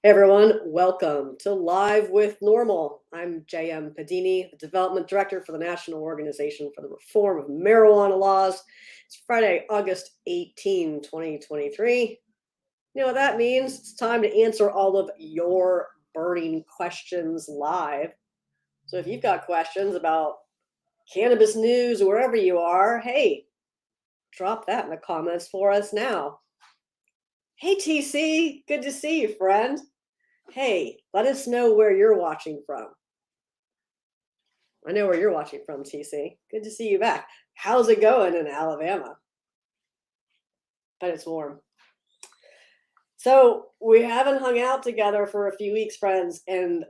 Hey everyone, welcome to Live with Normal. I'm JM Padini, the Development Director for the National Organization for the Reform of Marijuana Laws. It's Friday, August 18, 2023. You know what that means? It's time to answer all of your burning questions live. So if you've got questions about cannabis news, wherever you are, hey, drop that in the comments for us now. Hey TC, good to see you, friend. Hey, let us know where you're watching from. I know where you're watching from, TC. Good to see you back. How's it going in Alabama? But it's warm. So we haven't hung out together for a few weeks, friends, and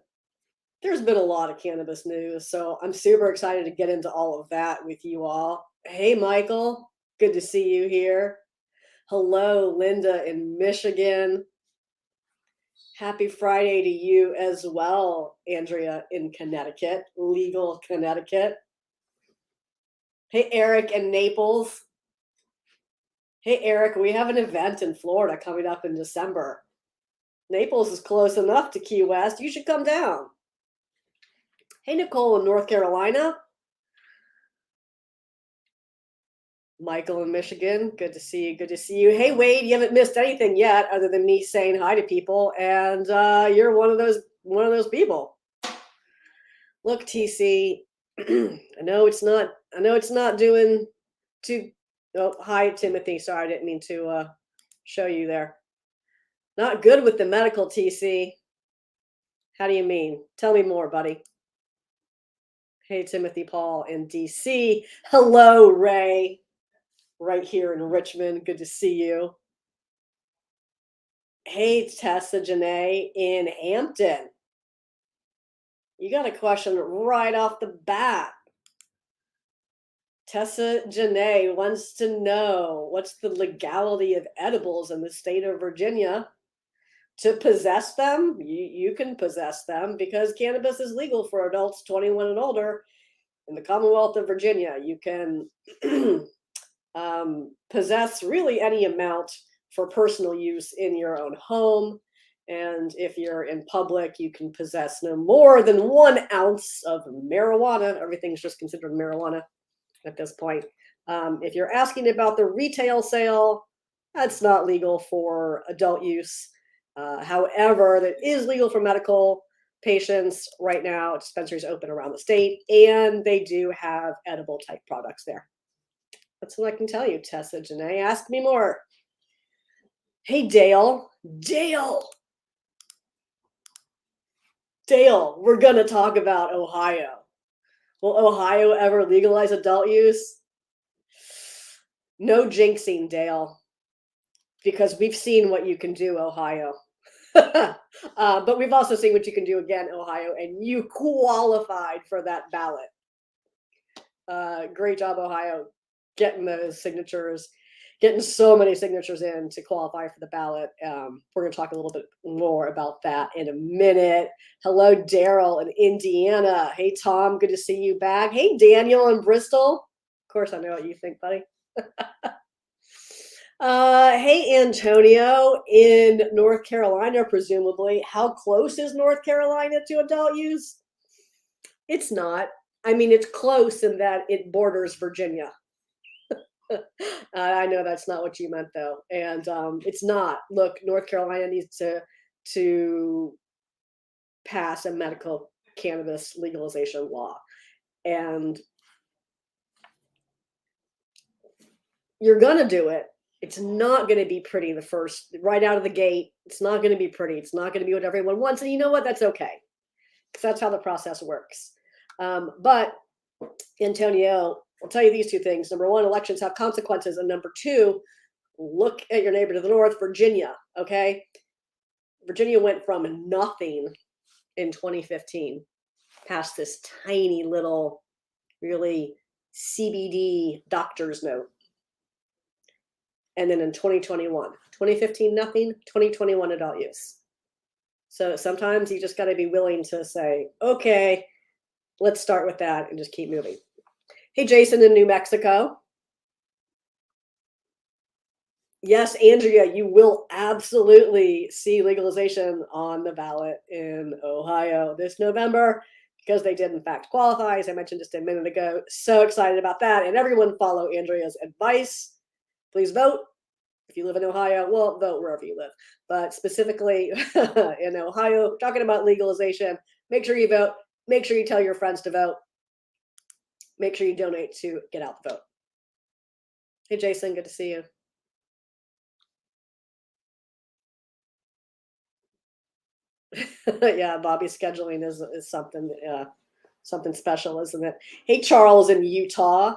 there's been a lot of cannabis news. So I'm super excited to get into all of that with you all. Hey, Michael. Good to see you here. Hello, Linda in Michigan. Happy Friday to you as well, Andrea in Connecticut, legal Connecticut. Hey, Eric in Naples. Hey, Eric, we have an event in Florida coming up in December. Naples is close enough to Key West. You should come down. Hey, Nicole in North Carolina. Michael in Michigan. Good to see you. Good to see you. Hey, Wade, you haven't missed anything yet other than me saying hi to people, and you're one of those people. Look, TC, I know it's not doing too. Oh, hi, Timothy. Sorry, I didn't mean to show you there. Not good with the medical, TC. How do you mean? Tell me more, buddy. Hey, Timothy Paul in DC. Hello, Ray. Right here in Richmond. Good to see you. Hey, Tessa Janae in Hampton. You got a question right off the bat. Tessa Janae wants to know what's the legality of edibles in the state of Virginia. To possess them, you can possess them because cannabis is legal for adults 21 and older in the Commonwealth of Virginia. You can possess really any amount for personal use in your own home. And if you're in public, you can possess no more than 1 ounce of marijuana. Everything's just considered marijuana at this point. If you're asking about the retail sale, that's not legal for adult use. However, that is legal for medical patients right now. Dispensaries open around the state, and they do have edible type products there. That's what I can tell you, Tessa Janae. Ask me more. Hey, Dale. Dale, we're going to talk about Ohio. Will Ohio ever legalize adult use? No jinxing, Dale, because we've seen what you can do, Ohio. But we've also seen what you can do again, Ohio, and you qualified for that ballot. Great job, Ohio, getting those signatures, getting so many signatures in to qualify for the ballot. We're going to talk a little bit more about that in a minute. Hello, Daryl in Indiana. Hey, Tom, good to see you back. Hey, Daniel in Bristol. Of course, I know what you think, buddy. Hey, Antonio in North Carolina, presumably. How close is North Carolina to adult use? It's not. I mean, it's close in that it borders Virginia. I know that's not what you meant, though, and it's not. Look, North Carolina needs to pass a medical cannabis legalization law, and you're gonna do it. It's not going to be pretty the first right out of the gate. It's not going to be pretty. It's not going to be what everyone wants. And you know what? That's okay. Because that's how the process works. But Antonio, I'll tell you these two things. Number one, elections have consequences. And number two, look at your neighbor to the north, Virginia. Okay. Virginia went from nothing in 2015 past this tiny little, really CBD doctor's note. And then in 2015, nothing, 2021, adult use. So sometimes you just got to be willing to say, okay, let's start with that and just keep moving. Hey, Jason in New Mexico. Yes, Andrea, you will absolutely see legalization on the ballot in Ohio this November because they did, in fact, qualify, as I mentioned just a minute ago. So excited about that. And everyone follow Andrea's advice. Please vote. If you live in Ohio, well, vote wherever you live. But specifically in Ohio, talking about legalization, make sure you vote. Make sure you tell your friends to vote. Make sure you donate to get out the vote. Hey, Jason, good to see you. Yeah, Bobby's scheduling is something something special, isn't it? Hey, Charles in Utah.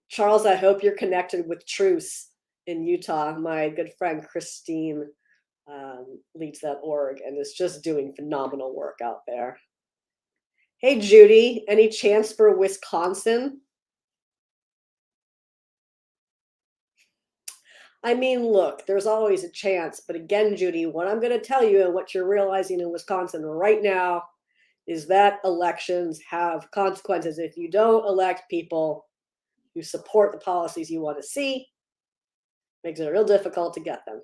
Charles, I hope you're connected with Truce in Utah. My good friend Christine leads that org and is just doing phenomenal work out there. Hey, Judy, any chance for Wisconsin? I mean, look, there's always a chance. But again, Judy, what I'm going to tell you and what you're realizing in Wisconsin right now is that elections have consequences. If you don't elect people who support the policies you want to see, makes it real difficult to get them.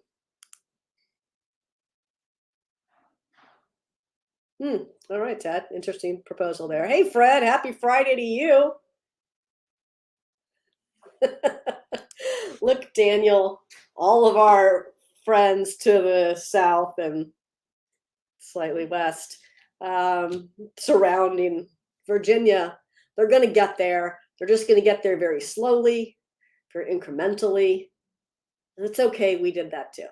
All right, Ted. Interesting proposal there. Hey, Fred. Happy Friday to you. Look, Daniel, all of our friends to the south and slightly west, surrounding Virginia, they're going to get there. They're just going to get there very slowly, very incrementally. And it's okay. We did that too.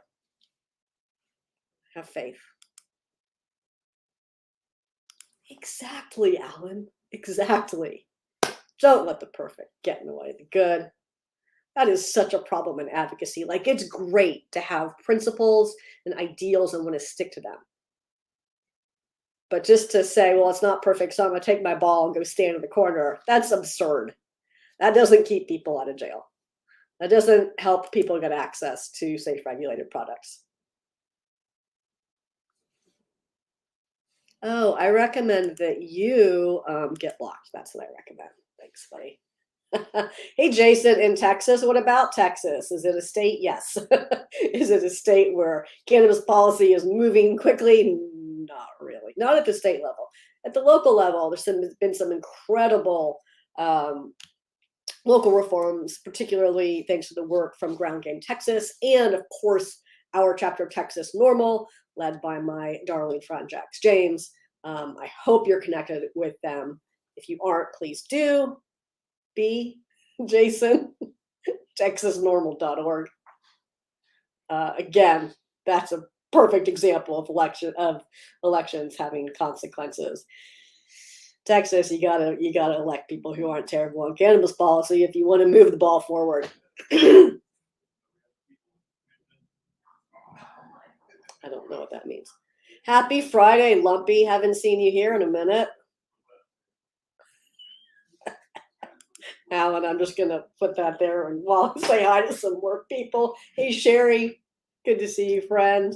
Have faith. Exactly, Alan. Exactly. Don't let the perfect get in the way of the good. That is such a problem in advocacy. Like, it's great to have principles and ideals and want to stick to them. But just to say, well, it's not perfect, so I'm going to take my ball and go stand in the corner, that's absurd. That doesn't keep people out of jail. That doesn't help people get access to safe, regulated products. Oh, I recommend that you get blocked. That's what I recommend. Thanks, buddy. Hey, Jason, in Texas, what about Texas? Is it a state? Yes. Is it a state where cannabis policy is moving quickly? Not really. Not at the state level. At the local level, there's been some incredible local reforms, particularly thanks to the work from Ground Game Texas, and of course, our chapter of Texas NORML, led by my darling friend Jax James. I hope you're connected with them. If you aren't, please do. Be Jason, texasnormal.org. Again, that's a perfect example of elections having consequences. Texas, you gotta elect people who aren't terrible on cannabis policy if you want to move the ball forward. I don't know what that means. Happy Friday, Lumpy. Haven't seen you here in a minute. Alan, I'm just gonna put that there and while I say hi to some more people. Hey, Sherry, good to see you, friend.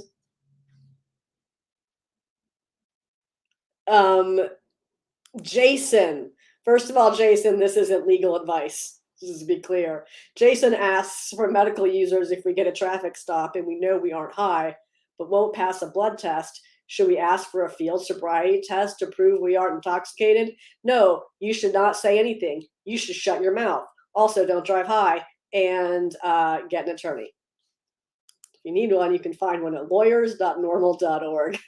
Jason, first of all, Jason, this isn't legal advice. Just to be clear, Jason asks for medical users if we get a traffic stop and we know we aren't high, but won't pass a blood test. Should we ask for a field sobriety test to prove we aren't intoxicated? No, you should not say anything. You should shut your mouth. Also, don't drive high and get an attorney. If you need one, you can find one at lawyers.normal.org.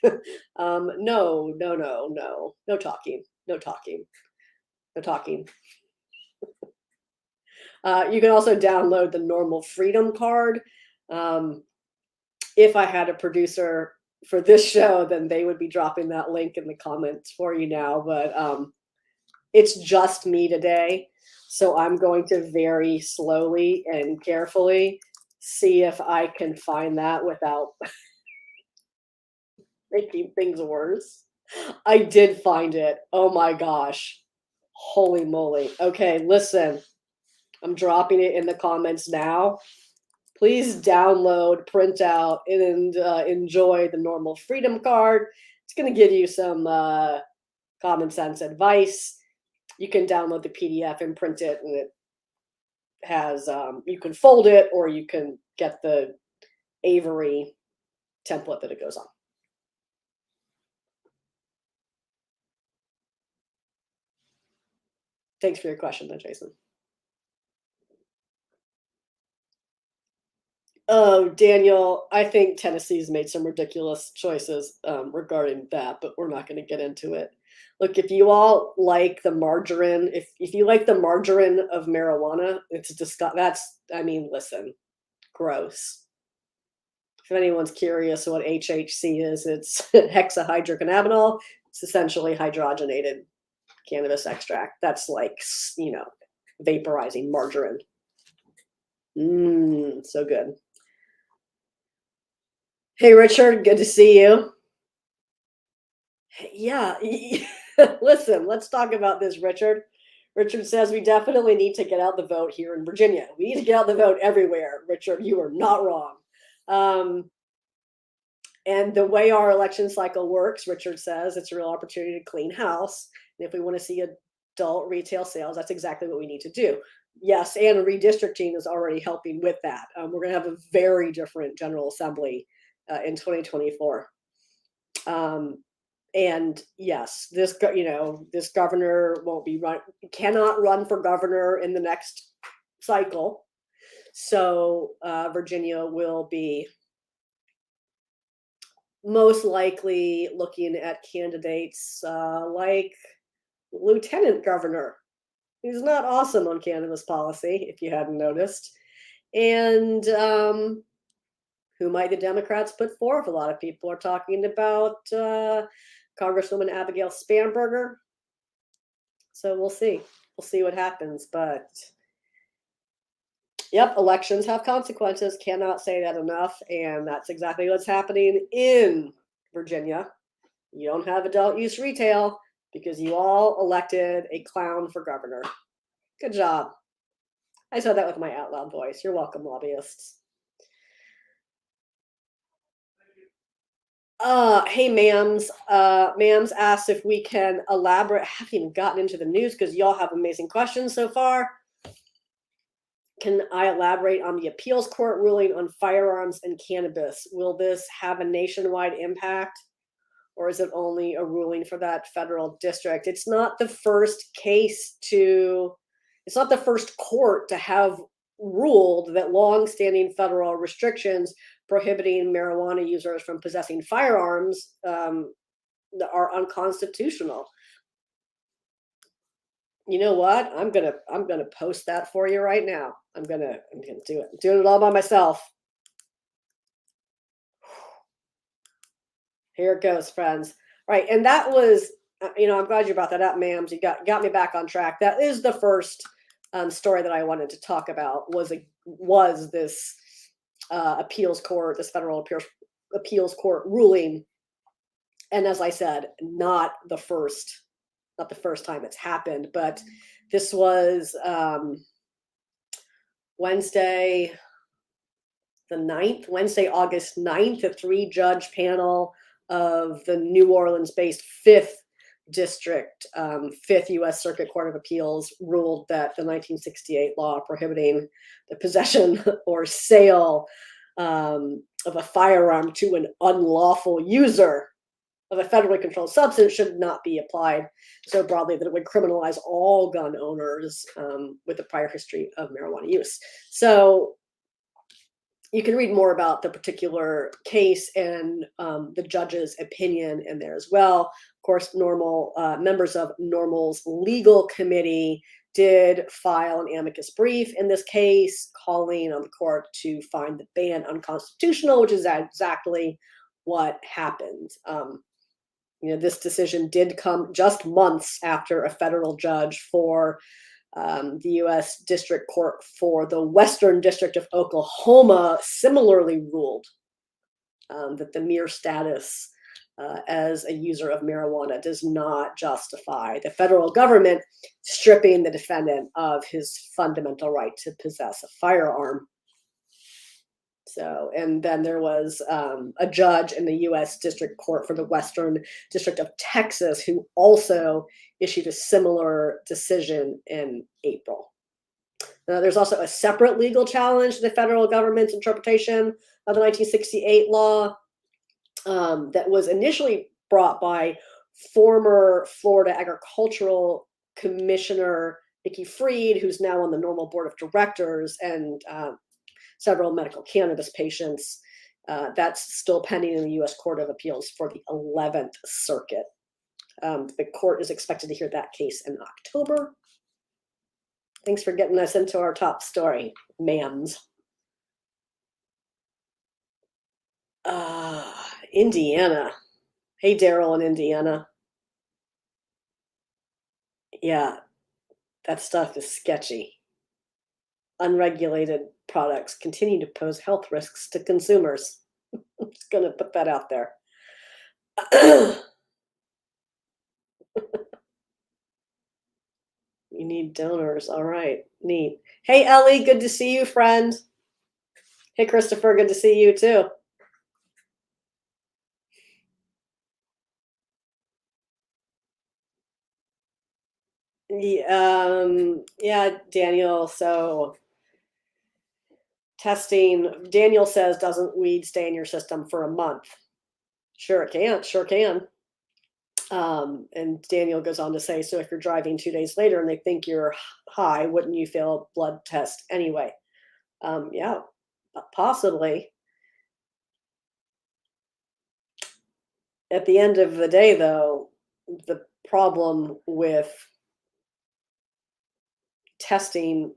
No talking. No talking. No talking. You can also download the NORML Freedom Card. If I had a producer for this show, then they would be dropping that link in the comments for you now. But it's just me today. So I'm going to very slowly and carefully see if I can find that without making things worse. I did find it. Oh my gosh. Holy moly. Okay, listen. I'm dropping it in the comments now. Please download, print out, and enjoy the NORML Freedom Card. It's going to give you some common sense advice. You can download the PDF and print it, and has, you can fold it or you can get the Avery template that it goes on. Thanks for your question, though, Jason. Oh, Daniel, I think Tennessee's made some ridiculous choices regarding that, but we're not going to get into it. Look, if you all like the margarine, if you like the margarine of marijuana, it's that's, I mean, listen, gross. If anyone's curious what HHC is, it's hexahydrocannabinol. It's essentially hydrogenated cannabis extract. That's like, vaporizing margarine. So good. Hey, Richard, good to see you. Yeah, listen, let's talk about this, Richard. Richard says we definitely need to get out the vote here in Virginia. We need to get out the vote everywhere. Richard, you are not wrong. And the way our election cycle works, Richard says, it's a real opportunity to clean house. And if we want to see adult retail sales, that's exactly what we need to do. Yes, and redistricting is already helping with that. We're going to have a very different General Assembly in 2024. And yes, this governor cannot run for governor in the next cycle. So Virginia will be most likely looking at candidates like Lieutenant Governor, who's not awesome on cannabis policy, if you hadn't noticed, and who might the Democrats put forth? A lot of people are talking about Congresswoman Abigail Spanberger. So we'll see. We'll see what happens. But yep, elections have consequences. Cannot say that enough. And that's exactly what's happening in Virginia. You don't have adult use retail because you all elected a clown for governor. Good job. I said that with my out loud voice. You're welcome, lobbyists. Hey, Mams. Mams asked if we can elaborate. I haven't even gotten into the news because y'all have amazing questions so far. Can I elaborate on the appeals court ruling on firearms and cannabis? Will this have a nationwide impact, or is it only a ruling for that federal district? It's not the first it's not the first court to have ruled that long-standing federal restrictions prohibiting marijuana users from possessing firearms are unconstitutional. You know what? I'm gonna post that for you right now. I'm gonna do it. I'm doing it all by myself. Here it goes, friends. All right, and that was, I'm glad you brought that up, Mams. You got me back on track. That is the first story that I wanted to talk about. Was this appeals court, this federal appeals court ruling, and as I said, not the first time it's happened, but this was Wednesday, August 9th, a 3-judge panel of the New Orleans-based 5th District, 5th U.S. Circuit Court of Appeals ruled that the 1968 law prohibiting the possession or sale of a firearm to an unlawful user of a federally controlled substance should not be applied so broadly that it would criminalize all gun owners with a prior history of marijuana use. So you can read more about the particular case and the judge's opinion in there as well. Of course, members of NORML's legal committee did file an amicus brief in this case, calling on the court to find the ban unconstitutional, which is exactly what happened. This decision did come just months after a federal judge for the U.S. District Court for the Western District of Oklahoma similarly ruled that the mere status as a user of marijuana does not justify the federal government stripping the defendant of his fundamental right to possess a firearm. So, and then there was a judge in the U.S. District Court for the Western District of Texas who also issued a similar decision in April. There's also a separate legal challenge to the federal government's interpretation of the 1968 law that was initially brought by former Florida Agricultural Commissioner Nikki Fried, who's now on the NORML board of directors, and several medical cannabis patients. That's still pending in the U.S. Court of Appeals for the 11th Circuit. The court is expected to hear that case in October. Thanks for getting us into our top story, ma'ams. Indiana. Hey, Daryl in Indiana. Yeah, that stuff is sketchy. Unregulated products continue to pose health risks to consumers. I'm just going to put that out there. You need donors. All right, neat. Hey, Ellie, good to see you, friend. Hey, Christopher, good to see you too. Yeah, Daniel. So testing, Daniel says, doesn't weed stay in your system for a month? Sure it can, sure can. And Daniel goes on to say, so if you're driving 2 days later and they think you're high, wouldn't you fail a blood test anyway? Yeah, possibly. At the end of the day, though, the problem with testing,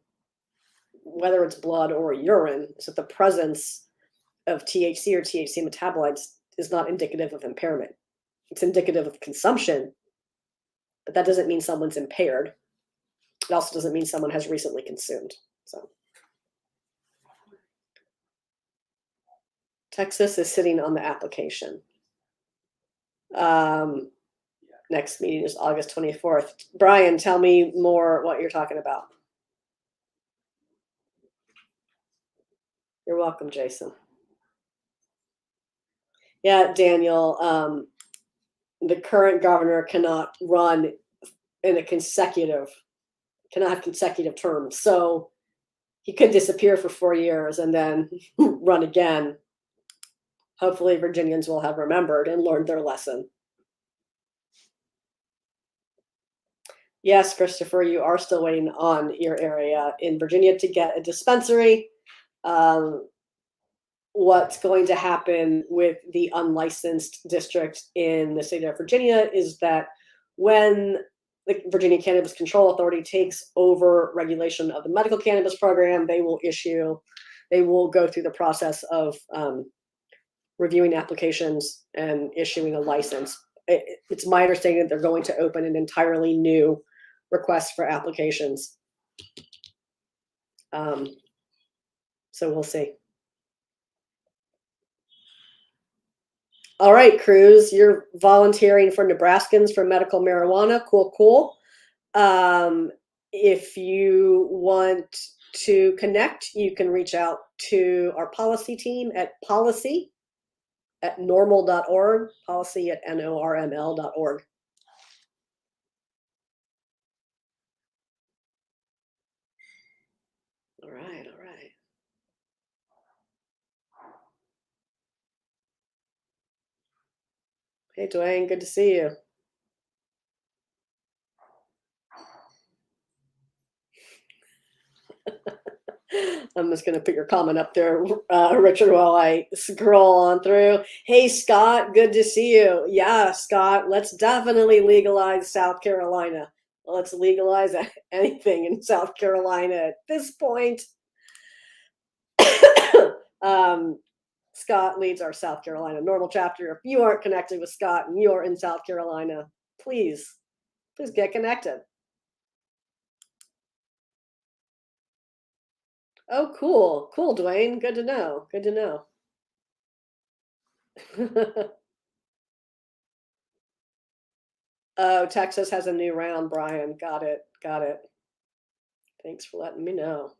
whether it's blood or urine, is that the presence of THC or THC metabolites is not indicative of impairment. It's indicative of consumption, but that doesn't mean someone's impaired. It also doesn't mean someone has recently consumed. So Texas is sitting on the application. Next meeting is August 24th. Brian, tell me more what you're talking about. You're welcome, Jason. Yeah, Daniel, the current governor cannot run in cannot have consecutive terms. So he could disappear for 4 years and then run again. Hopefully Virginians will have remembered and learned their lesson. Yes, Christopher, you are still waiting on your area in Virginia to get a dispensary. What's going to happen with the unlicensed district in the state of Virginia is that when the Virginia Cannabis Control Authority takes over regulation of the medical cannabis program, they will go through the process of reviewing applications and issuing a license. It's my understanding that they're going to open an entirely new request for applications. So we'll see. All right, Cruz, you're volunteering for Nebraskans for medical marijuana. Cool. If you want to connect, you can reach out to our policy team at policy@norml.org, policy@norml.org. All right. Hey, Dwayne, good to see you. I'm just going to put your comment up there, Richard, while I scroll on through. Hey, Scott, good to see you. Yeah, Scott, let's definitely legalize South Carolina. Let's legalize anything in South Carolina at this point. Scott leads our South Carolina NORML chapter. If you aren't connected with Scott and you're in South Carolina, please get connected. Oh, cool, Dwayne. Good to know. Oh, Texas has a new round, Brian. Got it. Thanks for letting me know.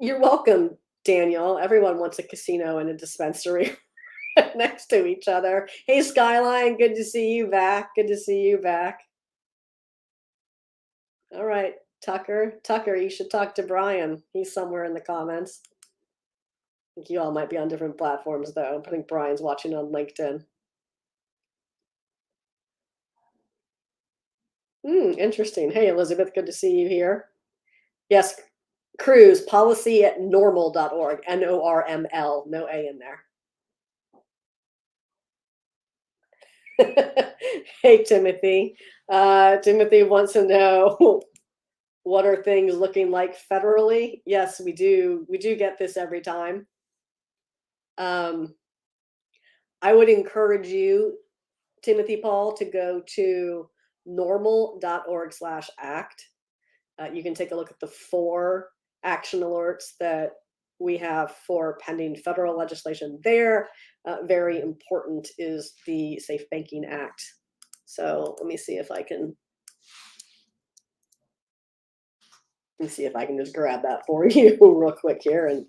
You're welcome, Daniel. Everyone wants a casino and a dispensary next to each other. Hey, Skyline, good to see you back. All right, Tucker. Tucker, you should talk to Brian. He's somewhere in the comments. I think you all might be on different platforms, though. I think Brian's watching on LinkedIn. Interesting. Hey, Elizabeth, good to see you here. Yes, Cruz, policy at normal.org, NORML, no A in there. Hey, Timothy. Timothy wants to know what are things looking like federally? Yes, we do. We do get this every time. I would encourage you, Timothy Paul, to go to normal.org/act. You can take a look at the 4 action alerts that we have for pending federal legislation there. Very important is the Safe Banking Act. So let me see if I can just grab that for you real quick here and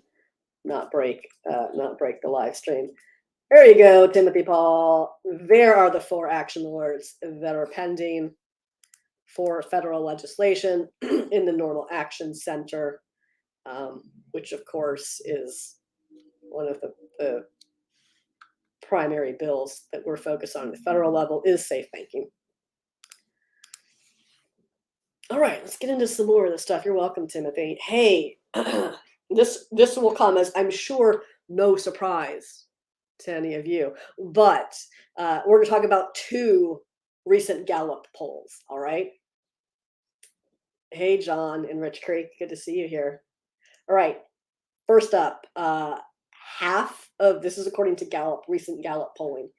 not break the live stream. There you go, Timothy Paul. There are the 4 action alerts that are pending for federal legislation in the NORML Action Center, which of course is one of the primary bills that we're focused on at the federal level is safe banking. All right, let's get into some more of this stuff. You're welcome, Timothy. Hey, this will come as, I'm sure, no surprise to any of you, but we're going to talk about 2 recent Gallup polls. All right. Hey, John in Rich Creek, good to see you here. All right, first up, half of this is according to Gallup, recent Gallup polling.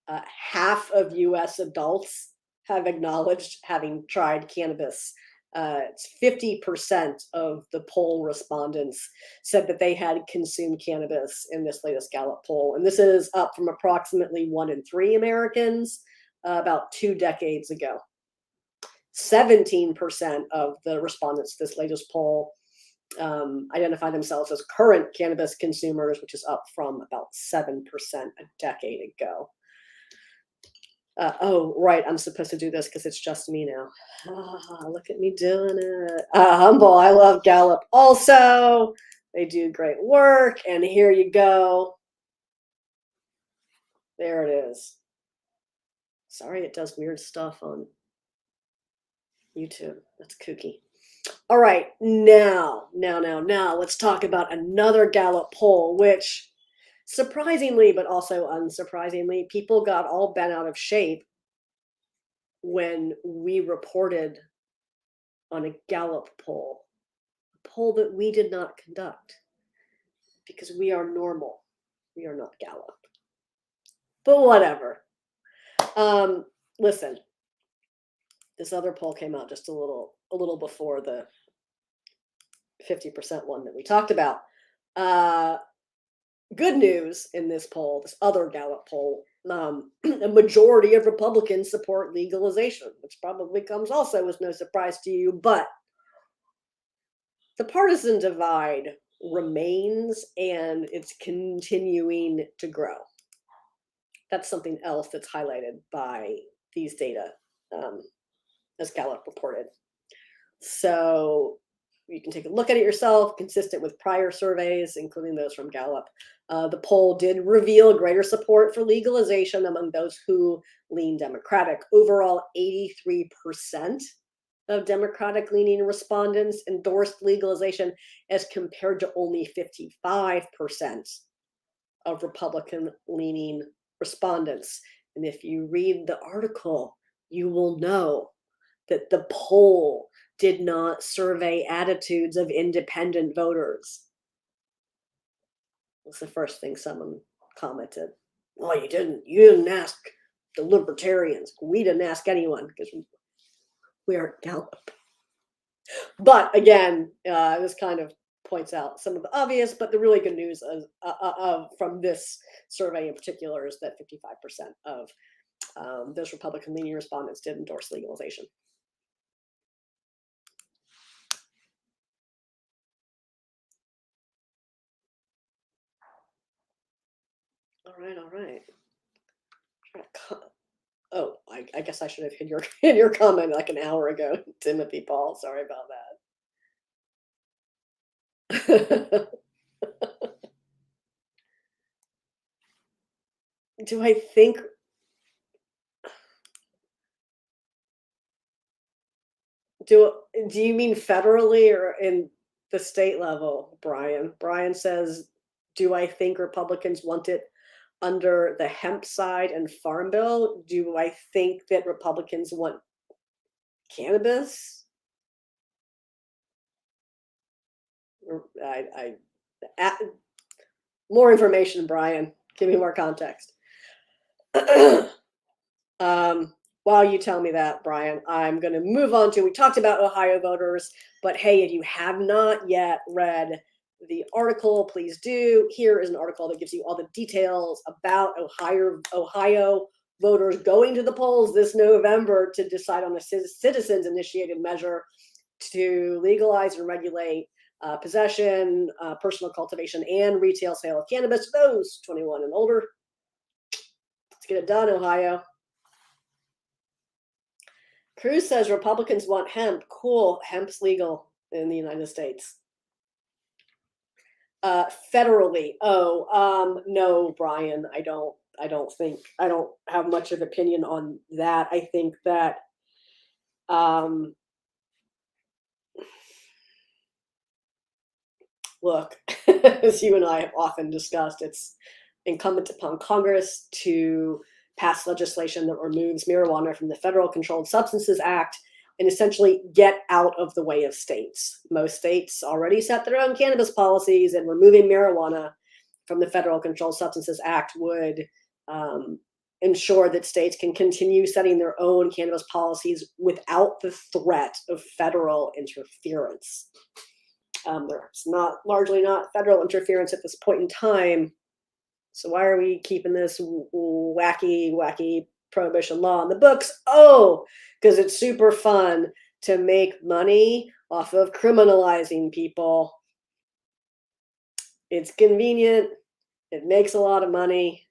Half of U.S. adults have acknowledged having tried cannabis. It's 50% of the poll respondents said that they had consumed cannabis in this latest Gallup poll. And this is up from approximately 1 in 3 Americans about 2 decades ago. 17% of the respondents to this latest poll identify themselves as current cannabis consumers, which is up from about 7% a decade ago. Oh, right, I'm supposed to do this because it's just me now. Look at me doing it. Humble, I love Gallup also. They do great work, and here you go. There it is. Sorry, it does weird stuff on YouTube. That's kooky. All right, now, let's talk about another Gallup poll, which surprisingly, but also unsurprisingly, people got all bent out of shape when we reported on a Gallup poll, a poll that we did not conduct because we are normal. We are not Gallup. But whatever. Listen, this other poll came out just a little before the 50% one that we talked about. Good news in this poll, this other Gallup poll, a majority of Republicans support legalization, which probably comes also as no surprise to you, but the partisan divide remains and it's continuing to grow. That's something else that's highlighted by these data, as Gallup reported. So you can take a look at it yourself, consistent with prior surveys, including those from Gallup. The poll did reveal greater support for legalization among those who lean Democratic. Overall, 83% of Democratic-leaning respondents endorsed legalization as compared to only 55% of Republican-leaning respondents. And if you read the article, you will know that the poll did not survey attitudes of independent voters. That's the first thing someone commented. Oh, you didn't ask the libertarians. We didn't ask anyone because we aren't Gallup. But again, this kind of points out some of the obvious, but the really good news from this survey in particular is that 55% of those Republican-leaning respondents did endorse legalization. All right. Oh, I guess I should have hit your comment like an hour ago, Timothy Paul. Sorry about that. Do I think do do you mean federally or in the state level, Brian? Brian says, do I think Republicans want it under the hemp side and farm bill? Do I think that Republicans want cannabis? I more information, Brian. Give me more context. While you tell me that, Brian, I'm going to move on to, we talked about Ohio voters, but hey, if you have not yet read the article, please do. Here is an article that gives you all the details about Ohio voters going to the polls this November to decide on a citizens-initiated measure to legalize and regulate possession, personal cultivation, and retail sale of cannabis to those 21 and older. Let's get it done, Ohio. Cruz says Republicans want hemp. Cool. Hemp's legal in the United States. Federally. Oh, no, Brian. I don't have much of opinion on that. I think that look, as you and I have often discussed, it's incumbent upon Congress to pass legislation that removes marijuana from the Federal Controlled Substances Act and essentially get out of the way of states. Most states already set their own cannabis policies, and removing marijuana from the Federal Controlled Substances Act would ensure that states can continue setting their own cannabis policies without the threat of federal interference. There's largely not federal interference at this point in time. So why are we keeping this wacky prohibition law in the books? Oh, because it's super fun to make money off of criminalizing people. It's convenient. It makes a lot of money.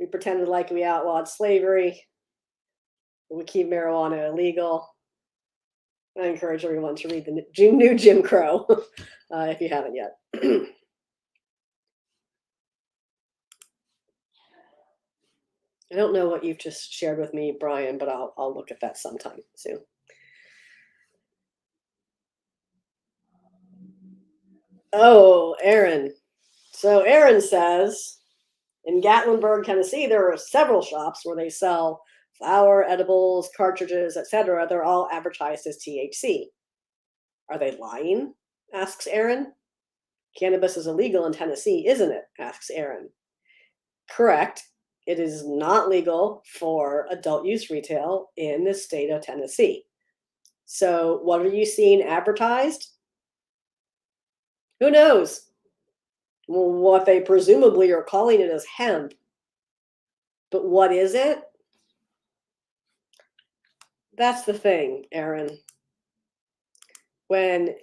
We pretended like we outlawed slavery. We keep marijuana illegal. I encourage everyone to read the new Jim Crow if you haven't yet. I don't know what you've just shared with me, Brian, but I'll look at that sometime soon. Oh, Aaron. So Aaron says, in Gatlinburg, Tennessee, there are several shops where they sell flower, edibles, cartridges, etc. They're all advertised as THC. Are they lying? Asks Aaron. Cannabis is illegal in Tennessee, isn't it? Asks Aaron. Correct. It is not legal for adult use retail in the state of Tennessee. So what are you seeing advertised? Who knows? Well, what they presumably are calling it is hemp. But what is it? That's the thing, Aaron. When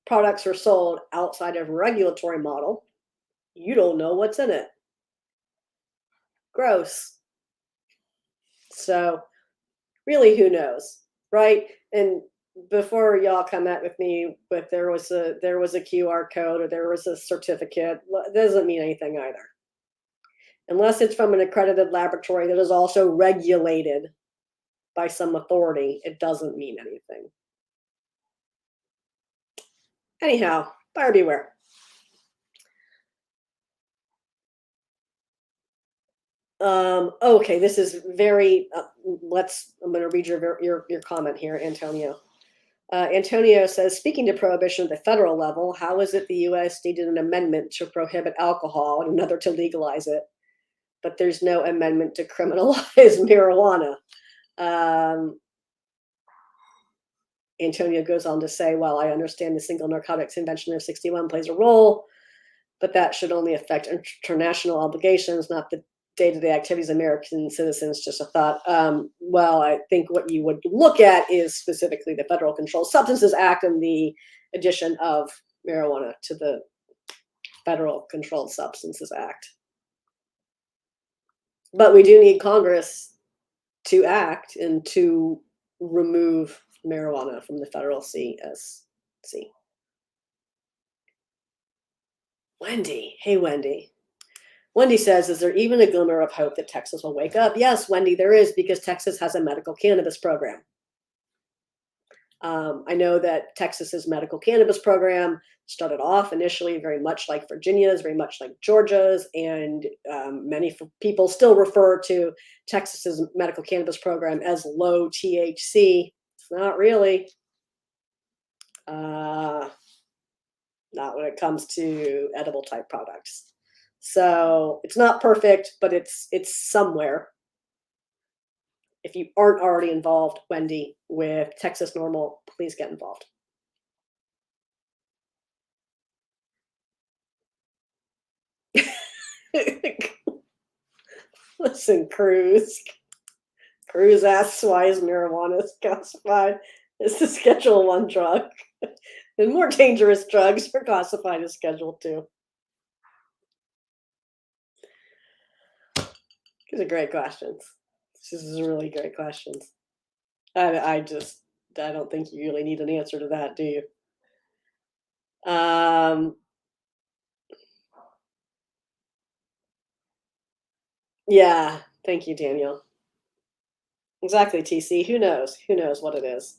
products are sold outside of a regulatory model, you don't know what's in it. Gross. So really, who knows, right? And before y'all come at with me, but there was a QR code or there was a certificate, it doesn't mean anything either. Unless it's from an accredited laboratory that is also regulated by some authority, it doesn't mean anything. Anyhow, buyer beware. Okay, this is very. I'm going to read your comment here, Antonio. Antonio says, speaking to prohibition at the federal level, how is it the U.S. needed an amendment to prohibit alcohol and another to legalize it, but there's no amendment to criminalize marijuana? Antonio goes on to say, while I understand the Single Narcotics Convention of 61 plays a role, but that should only affect international obligations, not the day-to-day activities of American citizens. Just a thought. Well, I think what you would look at is specifically the Federal Controlled Substances Act and the addition of marijuana to the Federal Controlled Substances Act. But we do need Congress to act and to remove marijuana from the federal CSC. Wendy, hey Wendy. Wendy says, is there even a glimmer of hope that Texas will wake up? Yes, Wendy, there is, because Texas has a medical cannabis program. I know that Texas's medical cannabis program started off initially very much like Virginia's, very much like Georgia's, and many people still refer to Texas's medical cannabis program as low THC. It's not really. Not when it comes to edible type products. So it's not perfect, but it's somewhere. If you aren't already involved, Wendy, with Texas NORML, please get involved. Listen, Cruz asks, why is marijuana classified as a Schedule 1 drug? And more dangerous drugs are classified as Schedule 2. These are great questions. This is really great questions. I don't think you really need an answer to that, do you? Yeah, thank you, Daniel. Exactly, TC. Who knows? Who knows what it is?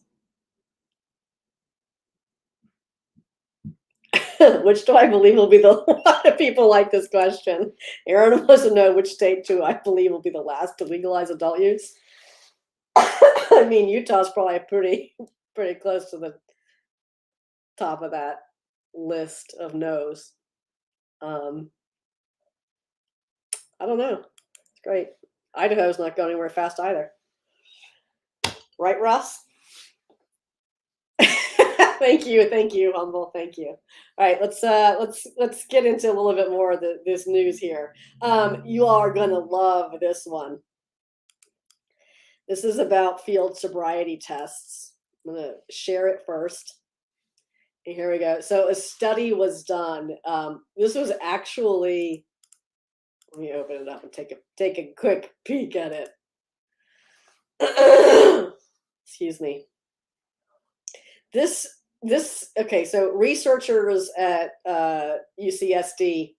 Which do I believe will be the a lot of people like this question. Aaron wants to know which state do I believe will be the last to legalize adult use. I mean, Utah's probably pretty close to the top of that list of no's. I don't know. It's great. Idaho's not going anywhere fast either. Right, Russ? Thank you, Humble. Thank you. All right, let's get into a little bit more of this news here. You are gonna love this one. This is about field sobriety tests. I'm gonna share it first. And here we go. So a study was done. This was actually. Let me open it up and take a quick peek at it. Excuse me. Okay, so researchers at UCSD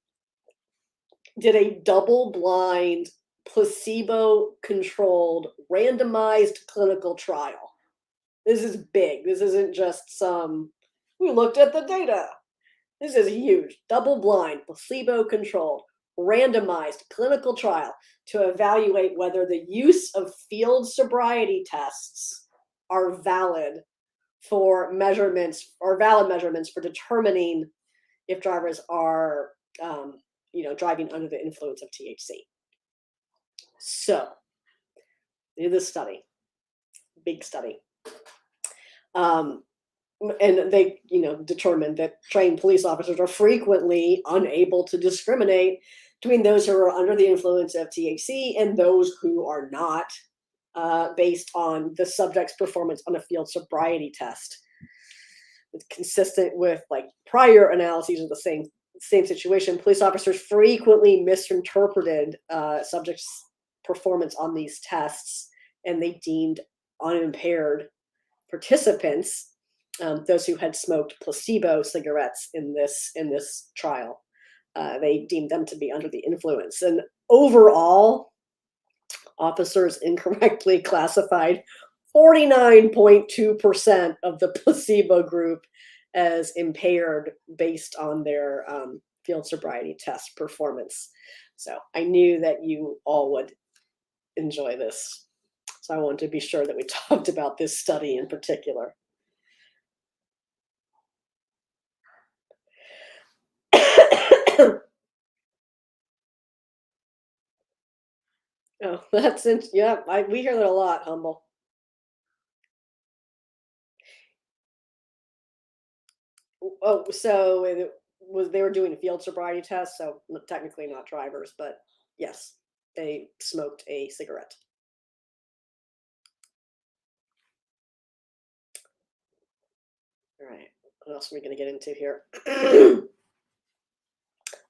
did a double-blind, placebo-controlled, randomized clinical trial. This is big. This isn't just we looked at the data. This is huge. Double-blind, placebo-controlled, randomized clinical trial to evaluate whether the use of field sobriety tests are valid for measurements or valid measurements for determining if drivers are driving under the influence of THC. So do this study, big study, and they determined that trained police officers are frequently unable to discriminate between those who are under the influence of THC and those who are not, based on the subject's performance on a field sobriety test. It's consistent with prior analyses of the same situation. Police officers frequently misinterpreted subjects' performance on these tests, and they deemed unimpaired participants, those who had smoked placebo cigarettes in this trial, they deemed them to be under the influence. And overall, officers incorrectly classified 49.2% of the placebo group as impaired based on their field sobriety test performance. So I knew that you all would enjoy this. So I wanted to be sure that we talked about this study in particular. Oh, that's it. Yeah, we hear that a lot, Humble. Oh, so they were doing a field sobriety test, so technically not drivers, but yes, they smoked a cigarette. All right, what else are we going to get into here?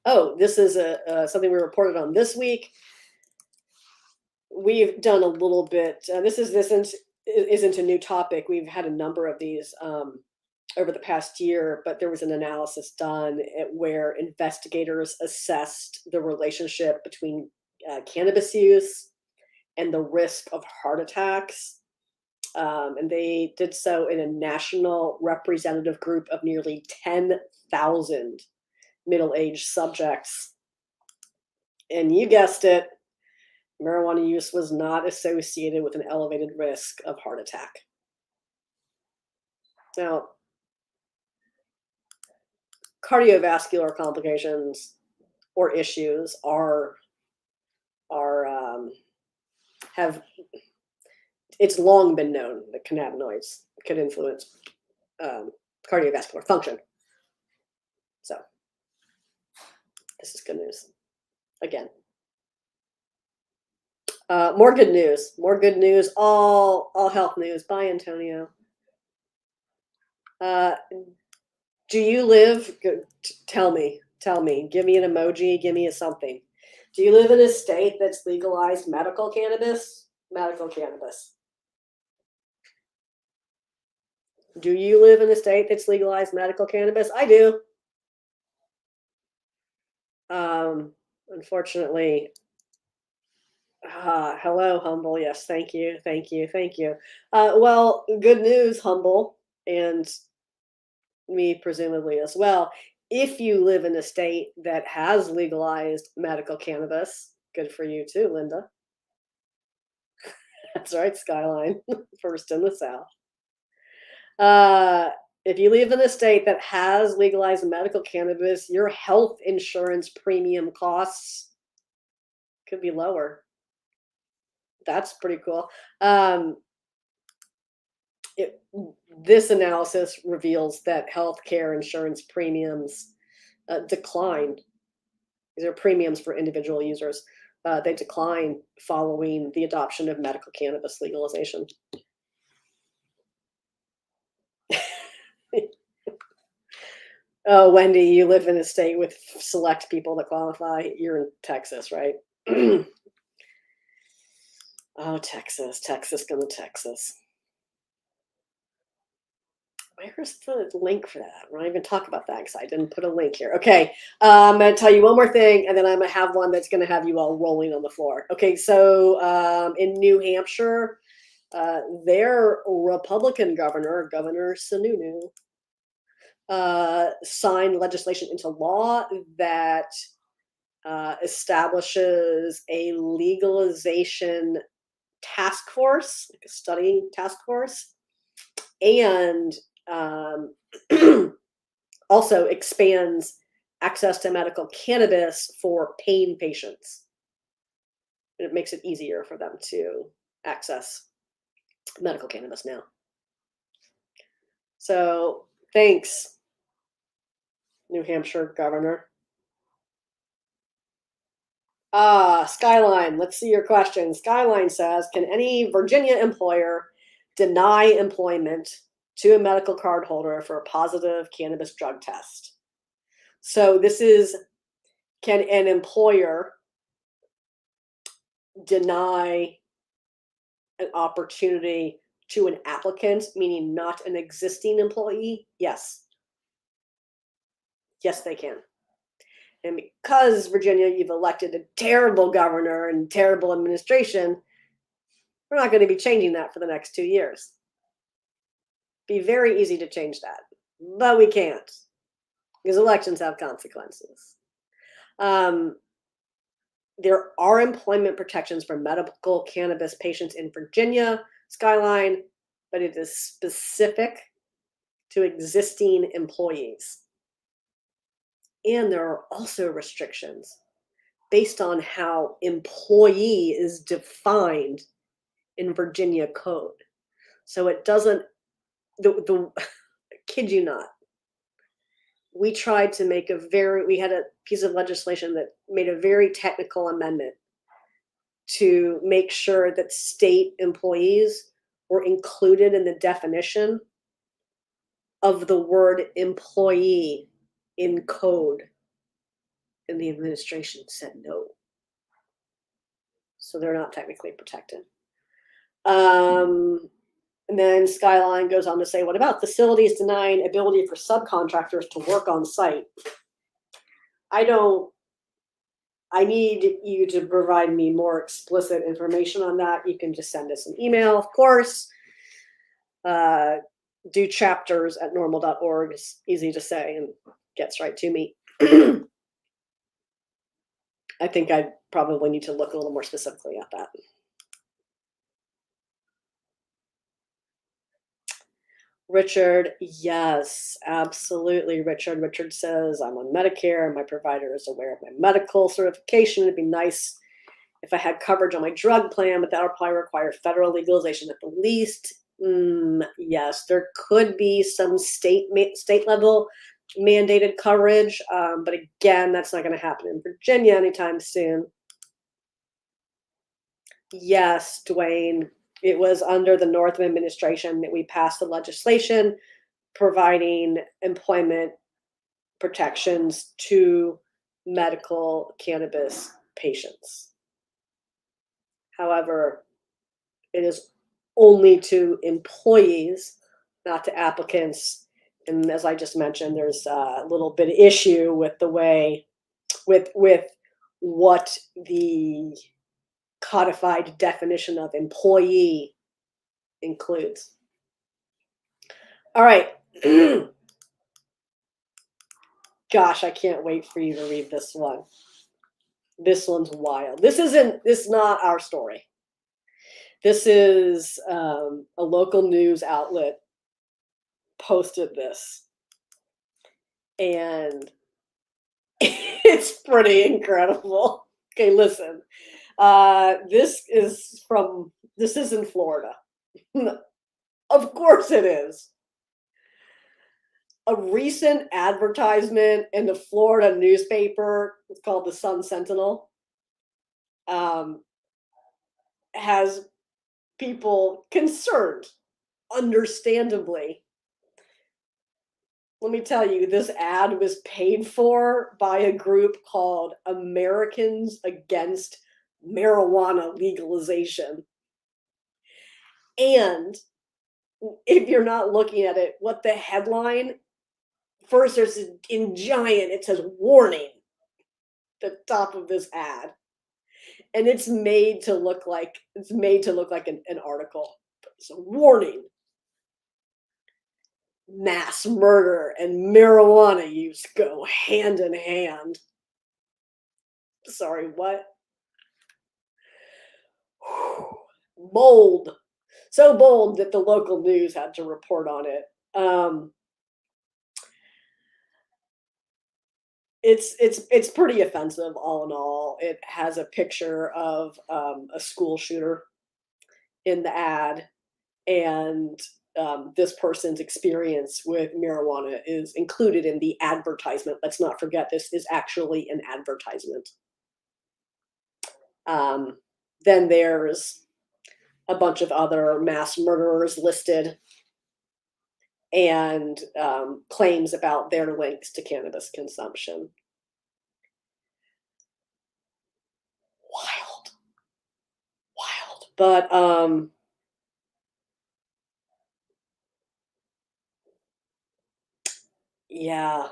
Oh, this is something we reported on this week. we've done a little bit. Isn't a new topic. We've had a number of these over the past year, but there was an analysis done where investigators assessed the relationship between cannabis use and the risk of heart attacks. And they did so in a national representative group of nearly 10,000 middle aged subjects. And you guessed it, marijuana use was not associated with an elevated risk of heart attack. Now, cardiovascular complications or issues are have it's long been known that cannabinoids can influence cardiovascular function. So this is good news. Again, more good news. More good news. All health news. Bye, Antonio. Do you live? Tell me. Tell me. Give me an emoji. Give me a something. Do you live in a state that's legalized medical cannabis? Medical cannabis. Do you live in a state that's legalized medical cannabis? I do. Unfortunately, hello, Humble. Yes, thank you, thank you, thank you. Well, good news, Humble, and me presumably as well. If you live in a state that has legalized medical cannabis, good for you too, Linda. That's right, Skyline, first in the South. If you live in a state that has legalized medical cannabis, your health insurance premium costs could be lower. That's pretty cool. This analysis reveals that healthcare insurance premiums declined. These are premiums for individual users. They decline following the adoption of medical cannabis legalization. Oh, Wendy, you live in a state with select people that qualify. You're in Texas, right? Oh, Texas, going to Texas. Where's the link for that? We're not even talk about that because I didn't put a link here. Okay, I'm going to tell you one more thing, and then I'm going to have one that's going to have you all rolling on the floor. Okay, so in New Hampshire, their Republican governor, Governor Sununu, signed legislation into law that establishes a legalization task force, like a study task force, and also expands access to medical cannabis for pain patients. And it makes it easier for them to access medical cannabis now. So thanks, New Hampshire governor. Skyline, let's see your question. Skyline says, can any Virginia employer deny employment to a medical card holder for a positive cannabis drug test? So this is, can an employer deny an opportunity to an applicant, meaning not an existing employee? Yes. Yes, they can. And because, Virginia, you've elected a terrible governor and terrible administration, we're not going to be changing that for the next 2 years. Be very easy to change that, but we can't because elections have consequences. There are employment protections for medical cannabis patients in Virginia, Skyline, but it is specific to existing employees. And there are also restrictions based on how employee is defined in Virginia code. So it doesn't, kid you not, we tried to make we had a piece of legislation that made a very technical amendment to make sure that state employees were included in the definition of the word employee in code. And the administration said no. So they're not technically protected. And then Skyline goes on to say, what about facilities denying ability for subcontractors to work on site? I need you to provide me more explicit information on that. You can just send us an email, of course. Do chapters at normal.org. It's easy to say and gets right to me. I think I probably need to look a little more specifically at that. Richard, yes, absolutely. Richard says, I'm on Medicare and my provider is aware of my medical certification. It'd be nice if I had coverage on my drug plan, but that would probably require federal legalization at the least. Yes, there could be some state level mandated coverage, but again, that's not going to happen in Virginia anytime soon. Yes, Dwayne, it was under the Northam administration that we passed the legislation providing employment protections to medical cannabis patients. However, it is only to employees, not to applicants. And as I just mentioned, there's a little bit of issue with the way, with what the codified definition of employee includes. All right. Gosh, I can't wait for you to read this one. This one's wild. This is not our story. This is a local news outlet posted this, and it's pretty incredible. Okay, listen. This is in Florida. Of course it is. A recent advertisement in the Florida newspaper, it's called the Sun Sentinel, has people concerned, understandably. Let me tell you, this ad was paid for by a group called Americans Against Marijuana Legalization. And if you're not looking at it, what the headline, first there's in giant, it says warning at the top of this ad. And it's made to look like an article. So warning. Mass murder and marijuana use go hand in hand. Sorry, what? Bold. So bold that the local news had to report on it. It's pretty offensive, all in all. It has a picture of a school shooter in the ad, and this person's experience with marijuana is included in the advertisement. Let's not forget, this is actually an advertisement. Then there's a bunch of other mass murderers listed and claims about their links to cannabis consumption. Wild. But yeah.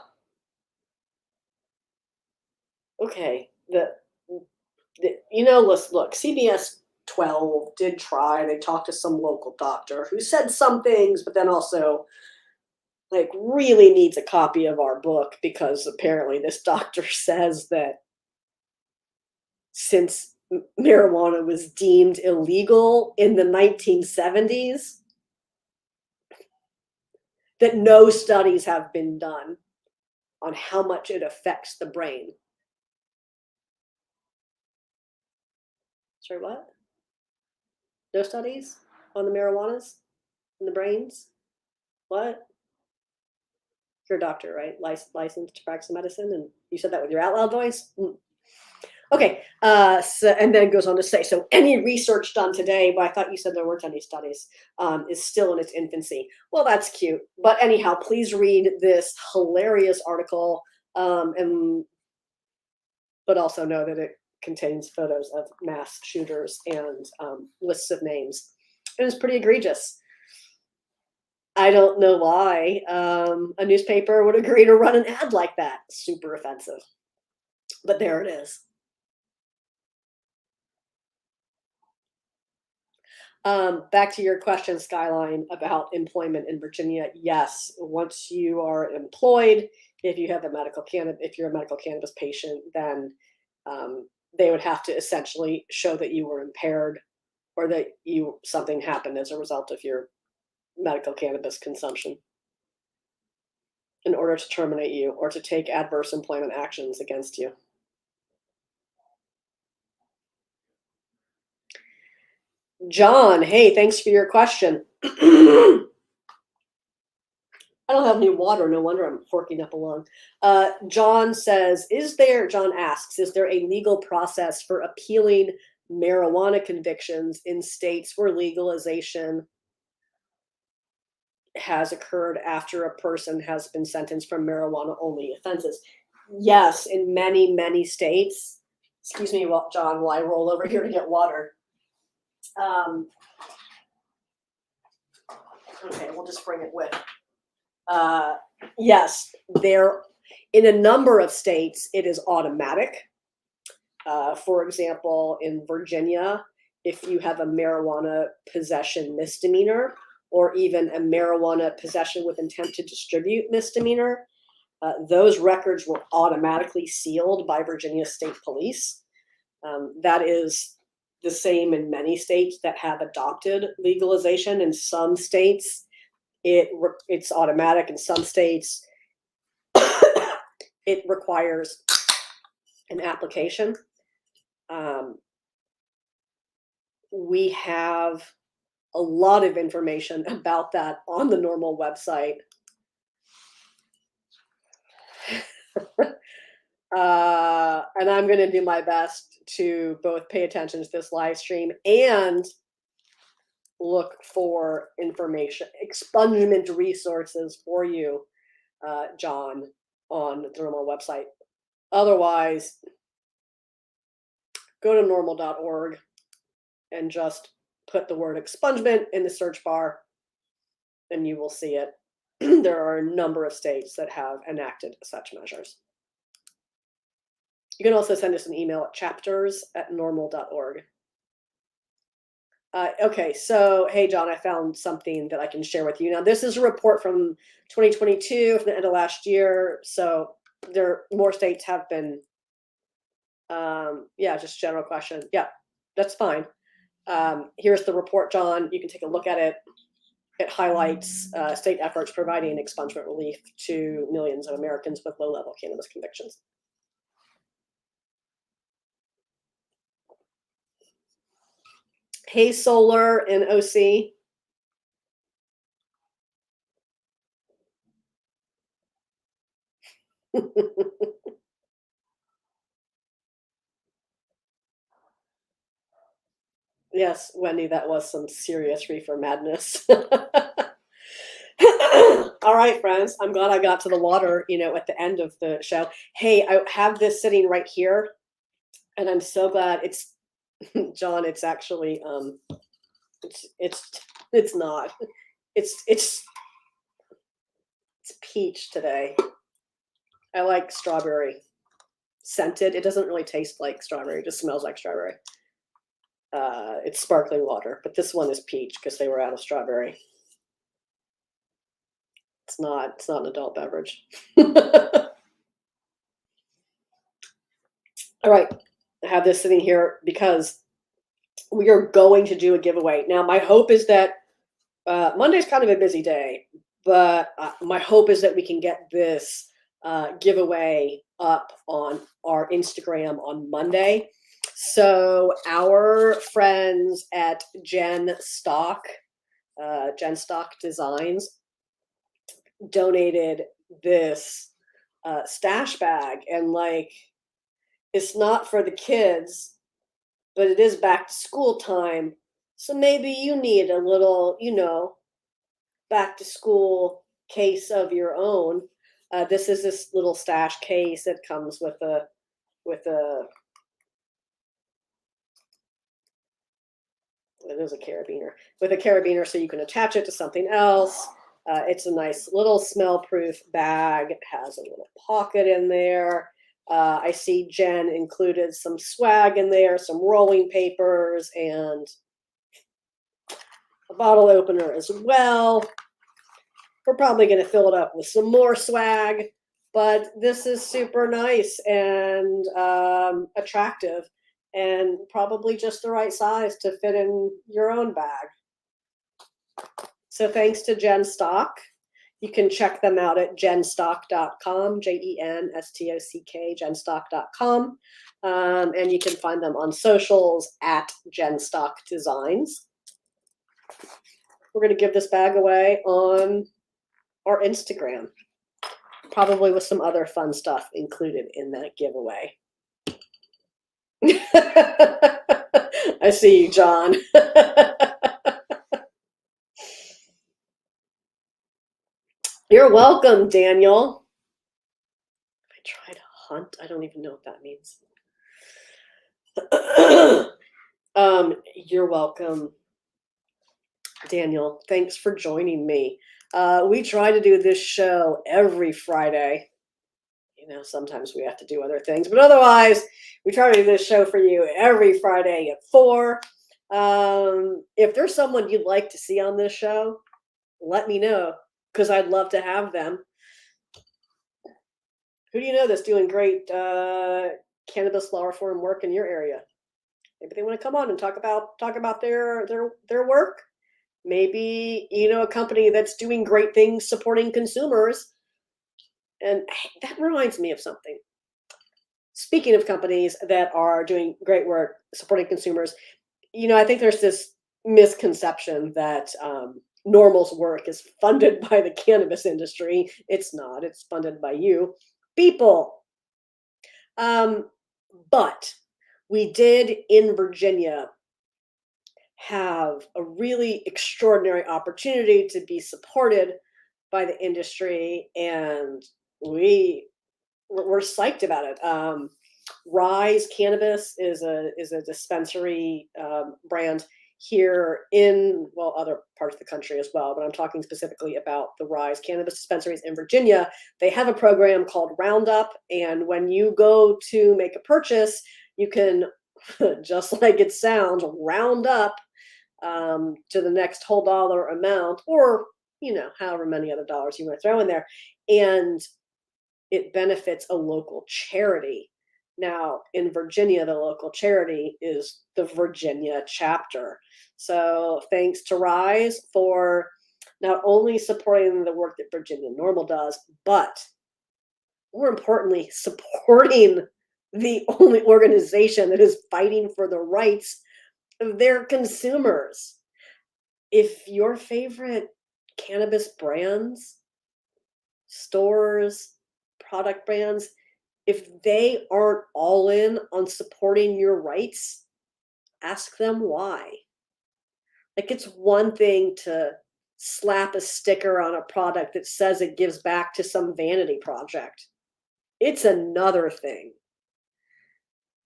Okay. Let's look. CBS 12 did try. They talked to some local doctor who said some things, but then also really needs a copy of our book, because apparently this doctor says that since marijuana was deemed illegal in the 1970s, that no studies have been done on how much it affects the brain. Sorry, what? No studies on the marijuanas in the brains? What? You're a doctor, right? Licensed to practice medicine, and you said that with your out loud voice? Okay, and then it goes on to say, so any research done today, but I thought you said there weren't any studies, is still in its infancy. Well, that's cute. But anyhow, please read this hilarious article, but also know that contains photos of mass shooters and lists of names. It was pretty egregious. I don't know why a newspaper would agree to run an ad like that. Super offensive. But there it is. Back to your question, Skyline, about employment in Virginia. Yes, once you are employed, if you're a medical cannabis patient, then they would have to essentially show that you were impaired or that something happened as a result of your medical cannabis consumption in order to terminate you or to take adverse employment actions against you. John, hey, thanks for your question. I don't have any water. No wonder I'm forking up a lung. John asks, is there a legal process for appealing marijuana convictions in states where legalization has occurred after a person has been sentenced for marijuana-only offenses? Yes, in many, many states. Excuse me, John, while I roll over here to get water. Okay, we'll just bring it with. Yes, in a number of states, it is automatic. For example, in Virginia, if you have a marijuana possession misdemeanor or even a marijuana possession with intent to distribute misdemeanor, those records were automatically sealed by Virginia State Police. That is the same in many states that have adopted legalization. In some states, it's automatic. In some states, it requires an application. We have a lot of information about that on the NORML website. And I'm going to do my best to both pay attention to this live stream and look for information, expungement resources for you, John, on the NORML website. Otherwise, go to norml.org and just put the word expungement in the search bar, and you will see it. There are a number of states that have enacted such measures. You can also send us an email at chapters@norml.org. Okay, so hey, John, I found something that I can share with you. Now, this is a report from 2022, from the end of last year. So more states have been, yeah, just general question. Yeah, that's fine. Here's the report, John. You can take a look at it. It highlights state efforts providing expungement relief to millions of Americans with low-level cannabis convictions. Hey, Solar and OC. Yes, Wendy, that was some serious reefer madness. All right, friends, I'm glad I got to the water, at the end of the show. Hey, I have this sitting right here, and I'm so glad it's, John, it's actually, it's not. It's peach today. I like strawberry scented. It doesn't really taste like strawberry. It just smells like strawberry. It's sparkling water, but this one is peach because they were out of strawberry. It's not an adult beverage. All right, I have this sitting here because we are going to do a giveaway. Now, my hope is that Monday's kind of a busy day, but my hope is that we can get this giveaway up on our Instagram on Monday. So our friends at Jen Stock Designs, donated this stash bag, and it's not for the kids, but it is back to school time. So maybe you need a little, back to school case of your own. This is this little stash case that comes with a It is a carabiner. With a carabiner so you can attach it to something else. It's a nice little smell-proof bag. It has a little pocket in there. I see Jen included some swag in there, some rolling papers, and a bottle opener as well. We're probably going to fill it up with some more swag, but this is super nice and attractive and probably just the right size to fit in your own bag. So thanks to Jen Stock. You can check them out at genstock.com, Genstock, genstock.com. And you can find them on socials at Genstock Designs. We're going to give this bag away on our Instagram, probably with some other fun stuff included in that giveaway. I see you, John. You're welcome, Daniel. I try to hunt. I don't even know what that means. You're welcome, Daniel. Thanks for joining me. We try to do this show every Friday. You know, sometimes we have to do other things, but otherwise, we try to do this show for you every Friday at 4. If there's someone you'd like to see on this show, let me know, because I'd love to have them. Who do you know that's doing great cannabis law reform work in your area? Maybe they want to come on and talk about their work. Maybe you know a company that's doing great things supporting consumers. And that reminds me of something. Speaking of companies that are doing great work supporting consumers, you know, I think there's this misconception that NORML's work is funded by the cannabis industry. It's not. It's funded by you people. But we did in Virginia have a really extraordinary opportunity to be supported by the industry, and we're psyched about it. Rise Cannabis is a dispensary brand here in, well, other parts of the country as well, but I'm talking specifically about the Rise Cannabis dispensaries in Virginia. They have a program called Roundup, and when you go to make a purchase, you can, just like it sounds, round up to the next whole dollar amount, or, you know, however many other dollars you want to throw in there, and it benefits a local charity. Now, in Virginia, the local charity is the Virginia chapter. So thanks to Rise for not only supporting the work that Virginia NORML does, but more importantly, supporting the only organization that is fighting for the rights of their consumers. If your favorite cannabis brands, stores, product brands, if they aren't all in on supporting your rights, ask them why. Like, it's one thing to slap a sticker on a product that says it gives back to some vanity project. It's another thing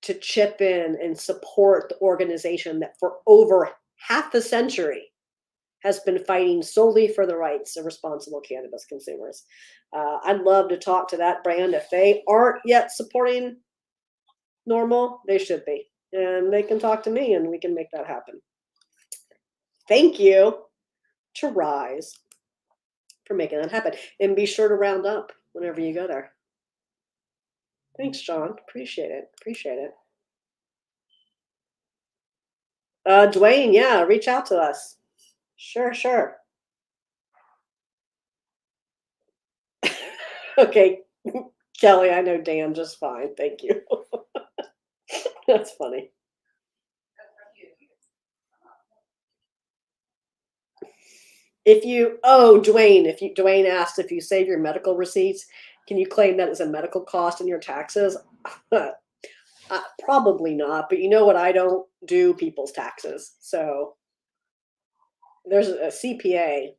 to chip in and support the organization that for over half a century has been fighting solely for the rights of responsible cannabis consumers. I'd love to talk to that brand. If they aren't yet supporting NORML, they should be. And they can talk to me and we can make that happen. Thank you to Rise for making that happen. And be sure to round up whenever you go there. Thanks, John. Appreciate it. Appreciate it. Dwayne, yeah, reach out to us. Sure, sure. Okay, Kelly, I know Dan just fine. Thank you. That's funny. Dwayne asked if you save your medical receipts, can you claim that as a medical cost in your taxes? Probably not, but you know what? I don't do people's taxes. So there's a CPA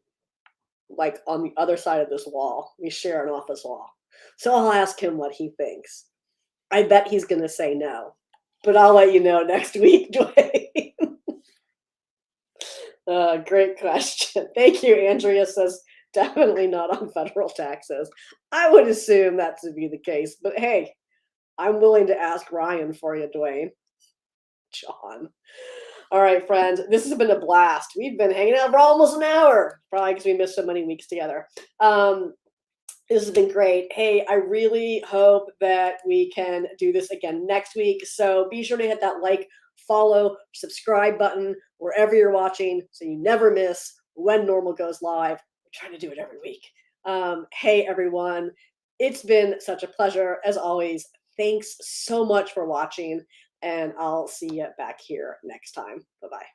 like on the other side of this wall. We share an office wall. So I'll ask him what he thinks. I bet he's going to say no, but I'll let you know next week, Dwayne. Great question. Thank you. Andrea says definitely not on federal taxes. I would assume that to be the case, but hey, I'm willing to ask Ryan for you, Dwayne. John. All right, friends, this has been a blast. We've been hanging out for almost an hour, probably because we missed so many weeks together. This has been great. Hey, I really hope that we can do this again next week. So be sure to hit that like, follow, subscribe button wherever you're watching so you never miss when Normal goes live. We're trying to do it every week. Hey, everyone. It's been such a pleasure. As always, thanks so much for watching, and I'll see you back here next time. Bye-bye.